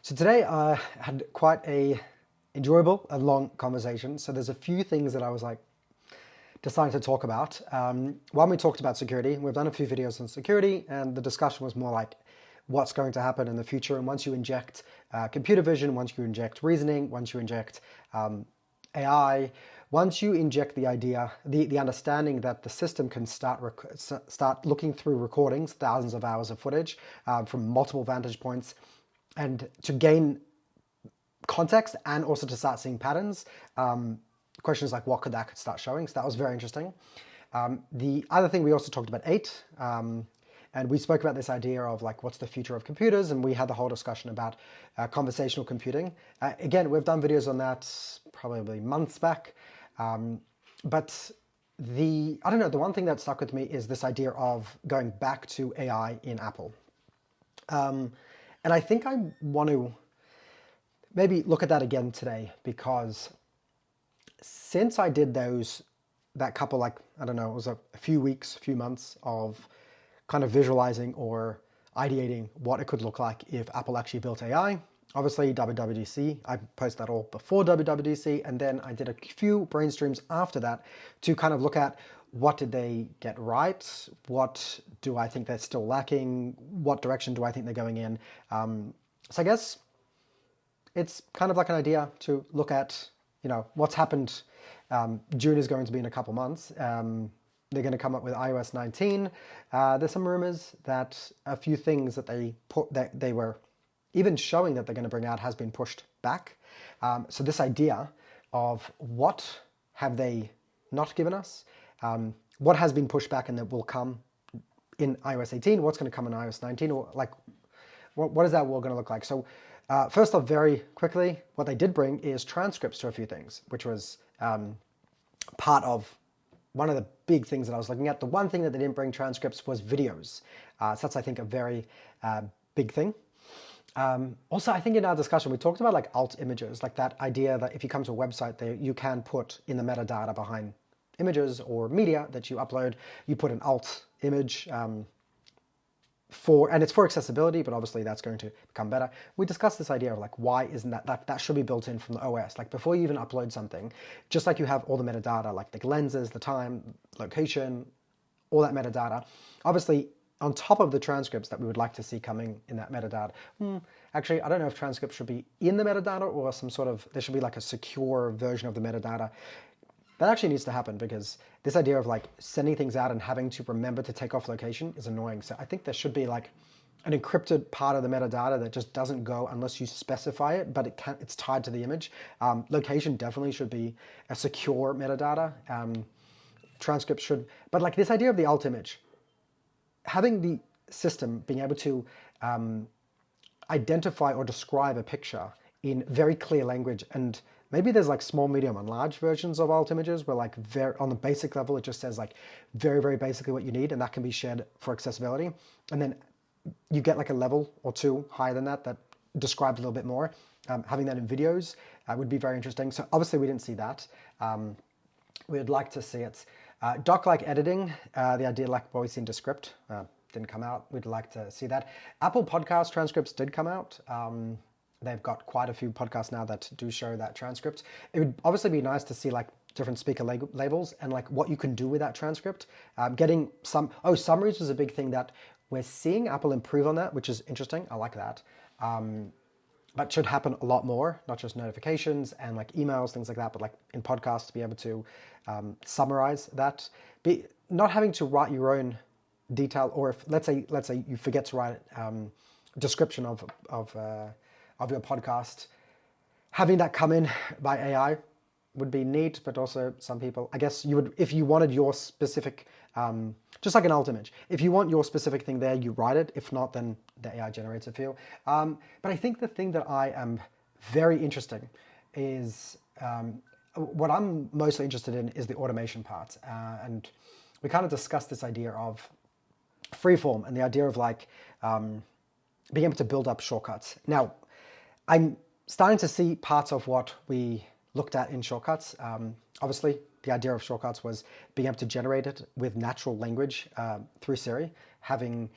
So today I had quite a enjoyable and long conversation. So there's a few things that I was like deciding to talk about. One, we talked about security. We've done a few videos on security, and the discussion was more like what's going to happen in the future. And once you inject computer vision, once you inject reasoning, once you inject AI, once you inject the idea, the understanding that the system can start looking through recordings, thousands of hours of footage from multiple vantage points, and to gain context and also to start seeing patterns. Questions like what could that start showing? So that was very interesting. The other thing, we also talked about 8, and we spoke about this idea of like what's the future of computers, and we had the whole discussion about conversational computing. Again, we've done videos on that probably months back, but I don't know, the one thing that stuck with me is this idea of going back to AI in Apple. And I think I want to maybe look at that again today, because since I did that couple, like, I don't know, it was a few weeks, a few months of kind of visualizing or ideating what it could look like if Apple actually built AI. Obviously, WWDC, I posted that all before WWDC, and then I did a few Brainstreams after that to kind of look at what did they get right, what do I think they're still lacking, what direction do I think they're going in. So I guess it's kind of like an idea to look at, what's happened. June is going to be in a couple months. They're going to come up with iOS 19. There's some rumors that a few things that they were even showing that they're going to bring out has been pushed back. So this idea of what have they not given us, what has been pushed back and that will come in iOS 18, what's going to come in iOS 19, or like, what is that world going to look like? So first off, very quickly, what they did bring is transcripts to a few things, which was part of one of the big things that I was looking at. The one thing that they didn't bring transcripts was videos. So that's, I think, a very big thing. Also, I think in our discussion, we talked about like alt images, like that idea that if you come to a website, you can put in the metadata behind images or media that you upload, you put an alt image and it's for accessibility, but obviously that's going to become better. We discussed this idea of like, why isn't that should be built in from the OS? Like before you even upload something, just like you have all the metadata, like the lenses, the time, location, all that metadata. Obviously, on top of the transcripts that we would like to see coming in that metadata. Actually, I don't know if transcripts should be in the metadata or there should be like a secure version of the metadata. That actually needs to happen, because this idea of like sending things out and having to remember to take off location is annoying. So I think there should be like an encrypted part of the metadata that just doesn't go unless you specify it, but it's tied to the image. Location definitely should be a secure metadata. Transcripts should, but like this idea of the alt image, having the system being able to identify or describe a picture in very clear language, and maybe there's like small, medium, and large versions of alt images where like on the basic level, it just says like very, very basically what you need, and that can be shared for accessibility. And then you get like a level or two higher than that describes a little bit more. Having that in videos would be very interesting. So obviously we didn't see that. We'd like to see it. Doc-like editing, the idea like what we see in Descript, didn't come out. We'd like to see that. Apple Podcast transcripts did come out. They've got quite a few podcasts now that do show that transcript. It would obviously be nice to see like different speaker labels and like what you can do with that transcript. Getting summaries was a big thing that we're seeing Apple improve on that, which is interesting. I like that. But should happen a lot more, not just notifications and like emails, things like that, but like in podcasts to be able to summarize that. Not having to write your own detail, or if let's say you forget to write description of your podcast, having that come in by AI would be neat, but also some people, I guess you would, if you wanted your specific, just like an alt image, if you want your specific thing there, you write it. If not, then the AI generates it for you. But I think the thing that I am very interested is, what I'm mostly interested in is the automation part. And we kind of discussed this idea of Freeform and the idea of like being able to build up shortcuts. Now, I'm starting to see parts of what we looked at in shortcuts. Obviously, the idea of shortcuts was being able to generate it with natural language through Siri, having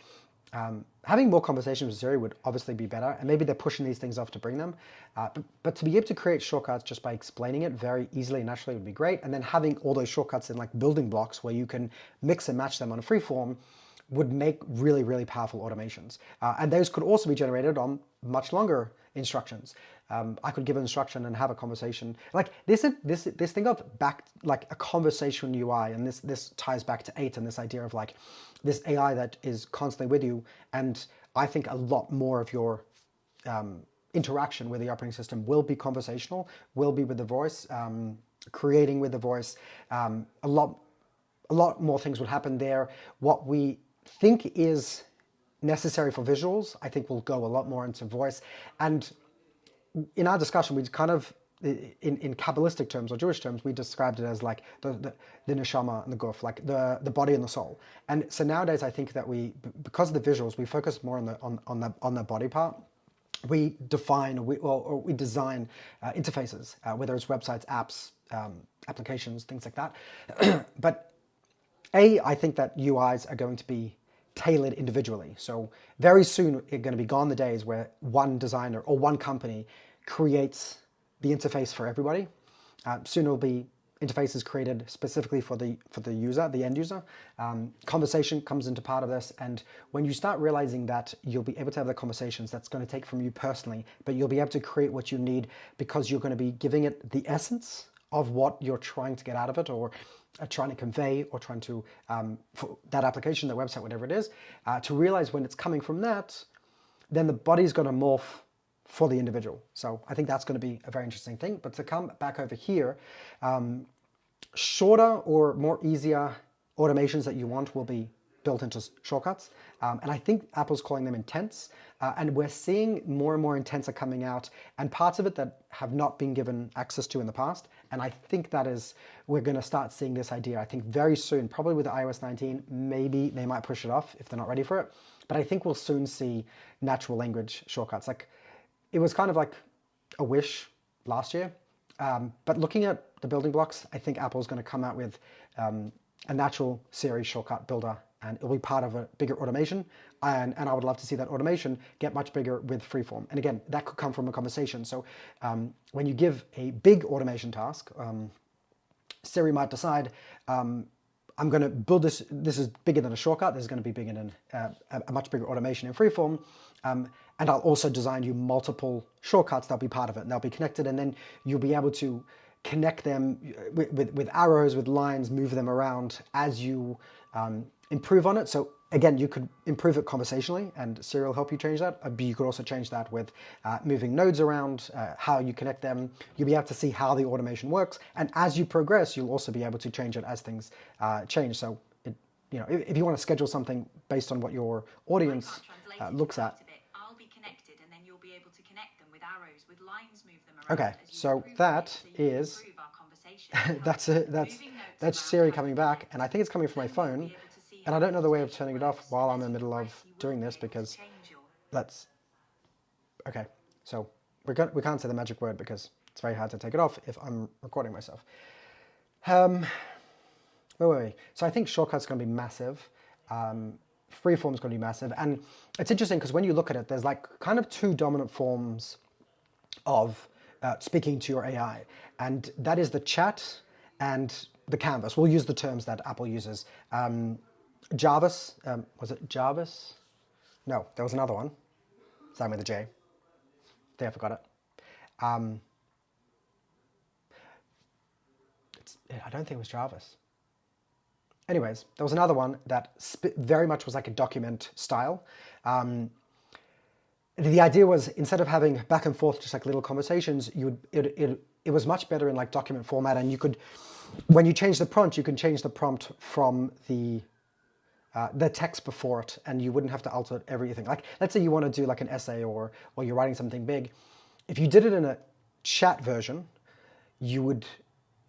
Having more conversations with Siri would obviously be better, and maybe they're pushing these things off to bring them. But to be able to create shortcuts just by explaining it very easily and naturally would be great. And then having all those shortcuts in like building blocks where you can mix and match them on a Freeform would make really, really powerful automations. And those could also be generated on much longer instructions. I could give an instruction and have a conversation. Like this thing of back, like a conversational UI, and this ties back to 8 and this idea of like this AI that is constantly with you. And I think a lot more of your interaction with the operating system will be conversational, will be with the voice, creating with the voice. A lot more things would happen there. What we think is necessary for visuals, I think will go a lot more into voice. And in our discussion, we kind of, in Kabbalistic terms or Jewish terms, we described it as like the neshama and the guf, like the body and the soul. And so nowadays, I think that because of the visuals, we focus more on the body part. We define or we design interfaces, whether it's websites, apps, applications, things like that. But I think that UIs are going to be tailored individually. So very soon it's going to be gone the days where one designer or one company creates the interface for everybody. Soon it'll be interfaces created specifically for the user, the end user. Conversation comes into part of this, and when you start realizing that you'll be able to have the conversations that's going to take from you personally, but you'll be able to create what you need because you're going to be giving it the essence of what you're trying to get out of it, or trying to convey, or trying to, for that application, that website, whatever it is, to realize when it's coming from that, then the body's going to morph for the individual. So I think that's going to be a very interesting thing. But to come back over here, shorter or more easier automations that you want will be built into shortcuts. And I think Apple's calling them intents. And we're seeing more and more intents are coming out, and parts of it that have not been given access to in the past. And I think that is, we're going to start seeing this idea, I think very soon, probably with iOS 19, maybe they might push it off if they're not ready for it. But I think we'll soon see natural language shortcuts. Like, it was kind of like a wish last year. But looking at the building blocks, I think Apple's going to come out with a natural Siri shortcut builder, and it'll be part of a bigger automation. And I would love to see that automation get much bigger with Freeform. And again, that could come from a conversation. So when you give a big automation task, Siri might decide, I'm going to build this. This is bigger than a shortcut. This is going to be bigger than a much bigger automation in Freeform. And I'll also design you multiple shortcuts that'll be part of it. And they'll be connected, and then you'll be able to connect them with arrows, with lines, move them around as you improve on it. So again, you could improve it conversationally, and Siri will help you change that. But you could also change that with moving nodes around, how you connect them. You'll be able to see how the automation works. And as you progress, you'll also be able to change it as things change. So, if you want to schedule something based on what your audience looks at. I'll be connected, and then you'll be able to connect them with arrows, with lines, move them around. Okay, so that is that's Siri coming back, and I think it's coming from my phone. And I don't know the way of turning it off while I'm in the middle of doing this, because okay, so we can't say the magic word because it's very hard to take it off if I'm recording myself. Wait. So I think shortcuts are going to be massive. Freeform is going to be massive. And it's interesting because when you look at it, there's like kind of two dominant forms of speaking to your AI. And that is the chat and the canvas. We'll use the terms that Apple uses. Jarvis, was it Jarvis? No, there was another one. Starting with a J. There, I forgot it. I don't think it was Jarvis. Anyways, there was another one that very much was like a document style. The idea was, instead of having back and forth, just like little conversations, it was much better in like document format. And you could, when you change the prompt, you can change the prompt from the text before it, and you wouldn't have to alter everything. Like, let's say you want to do like an essay, or you're writing something big. If you did it in a chat version, it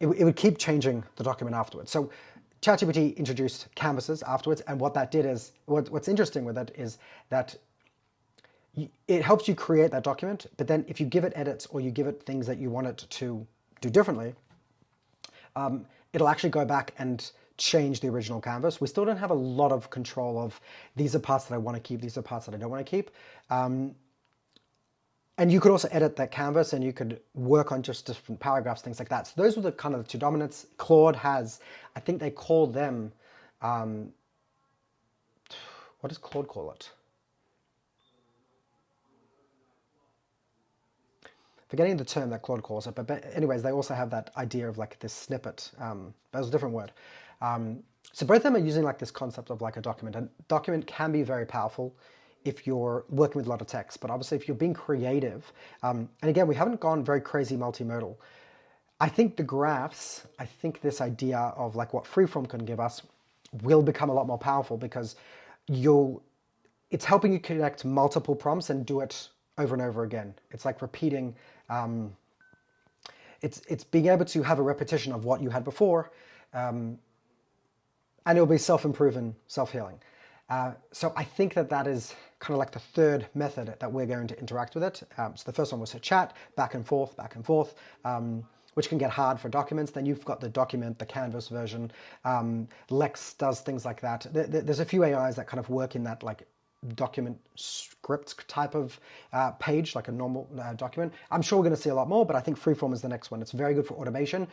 would keep changing the document afterwards. So ChatGPT introduced canvases afterwards, and what that did is, what's interesting with it is that it helps you create that document, but then if you give it edits or you give it things that you want it to do differently, it'll actually go back and change the original canvas. We still don't have a lot of control of these are parts that I want to keep, these are parts that I don't want to keep. And you could also edit that canvas and you could work on just different paragraphs, things like that. So those were the kind of the two dominants. Claude has, I think they call them, what does Claude call it? Forgetting the term that Claude calls it, but anyways, they also have that idea of like this snippet. That was a different word. So both of them are using like this concept of like a document. And document can be very powerful if you're working with a lot of text, but obviously if you're being creative, and again, we haven't gone very crazy multimodal. I think the graphs, I think this idea of like what Freeform can give us will become a lot more powerful because it's helping you connect multiple prompts and do it over and over again. It's like repeating, it's being able to have a repetition of what you had before, and it'll be self-improving, self-healing. So I think that is kind of like the third method that we're going to interact with it. So the first one was to chat, back and forth, which can get hard for documents. Then you've got the document, the canvas version. Lex does things like that. There's a few AIs that kind of work in that like document script type of page, like a normal document. I'm sure we're going to see a lot more, but I think Freeform is the next one. It's very good for automation,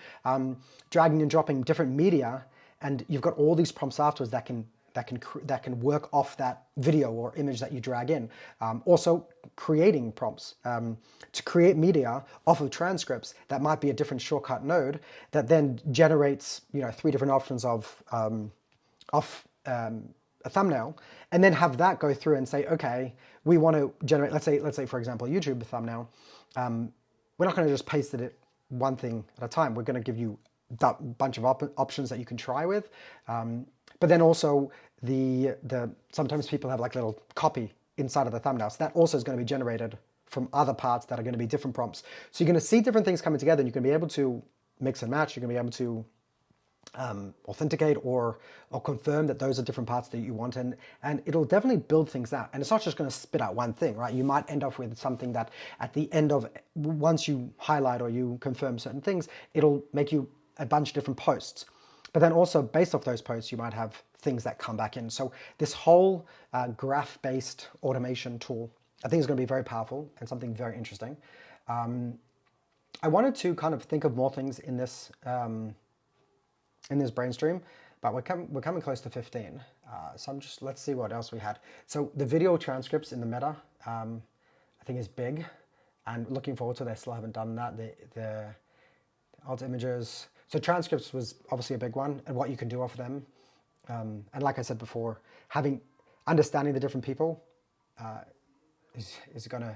dragging and dropping different media, and you've got all these prompts afterwards that can work off that video or image that you drag in. Also creating prompts to create media off of transcripts that might be a different shortcut node that then generates 3 different options of a thumbnail, and then have that go through and say, okay, we want to generate, let's say for example, YouTube thumbnail. We're not going to just paste it one thing at a time. We're going to give you a bunch of options that you can try with. But then also sometimes people have like little copy inside of the thumbnail. So that also is going to be generated from other parts that are going to be different prompts. So you're going to see different things coming together and you're going to be able to mix and match. You're going to be able to authenticate or confirm that those are different parts that you want, and it'll definitely build things out. And it's not just going to spit out one thing, right? You might end up with something that at the end of, once you highlight or you confirm certain things, it'll make you a bunch of different posts. But then also based off those posts, you might have things that come back in. So this whole graph-based automation tool, I think is going to be very powerful and something very interesting. I wanted to kind of think of more things in this Brainstream, but we're coming close to 15. So let's see what else we had. So the video transcripts in the meta, I think is big, and looking forward to. They still haven't done that. The alt images. So transcripts was obviously a big one, and what you can do off of them. And like I said before, understanding the different people is going to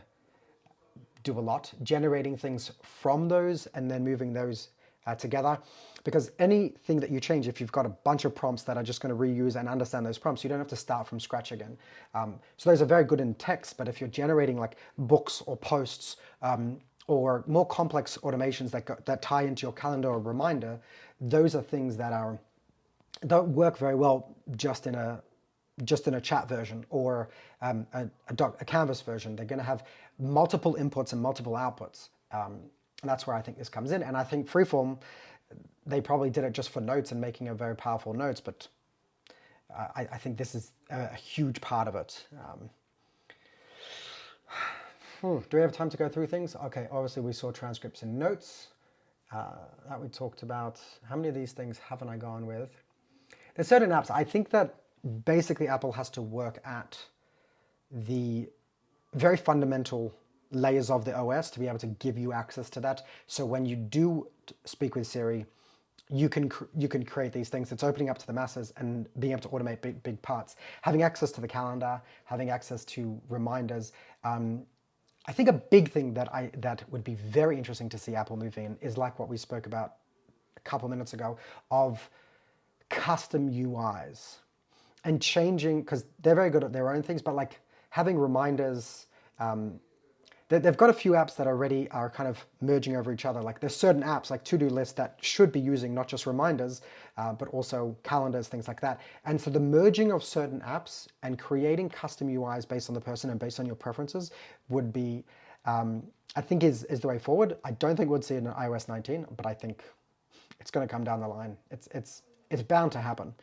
do a lot. Generating things from those and then moving those together, because anything that you change, if you've got a bunch of prompts that are just going to reuse and understand those prompts, you don't have to start from scratch again. So those are very good in text, but if you're generating like books or posts or more complex automations that tie into your calendar or reminder, those are things that don't work very well just in a chat version or a canvas version. They're going to have multiple inputs and multiple outputs. And that's where I think this comes in. And I think Freeform, they probably did it just for notes and making a very powerful notes, but I think this is a huge part of it. Do we have time to go through things? Okay, obviously we saw transcripts and notes that we talked about. How many of these things haven't I gone with? There's certain apps. I think that basically Apple has to work at the very fundamental layers of the OS to be able to give you access to that. So when you do speak with Siri, you can create these things. It's opening up to the masses and being able to automate big parts. Having access to the calendar, having access to reminders. I think a big thing that would be very interesting to see Apple moving in is like what we spoke about a couple minutes ago of custom UIs and changing, because they're very good at their own things, but like having reminders. They've got a few apps that already are kind of merging over each other. Like there's certain apps like to-do lists that should be using not just reminders, but also calendars, things like that. And so the merging of certain apps and creating custom UIs based on the person and based on your preferences would be, I think is the way forward. I don't think we'd see it in iOS 19, but I think it's going to come down the line. It's it's bound to happen.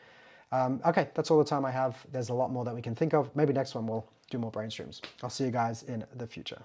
Okay, that's all the time I have. There's a lot more that we can think of. Maybe next one we'll do more brain streams. I'll see you guys in the future.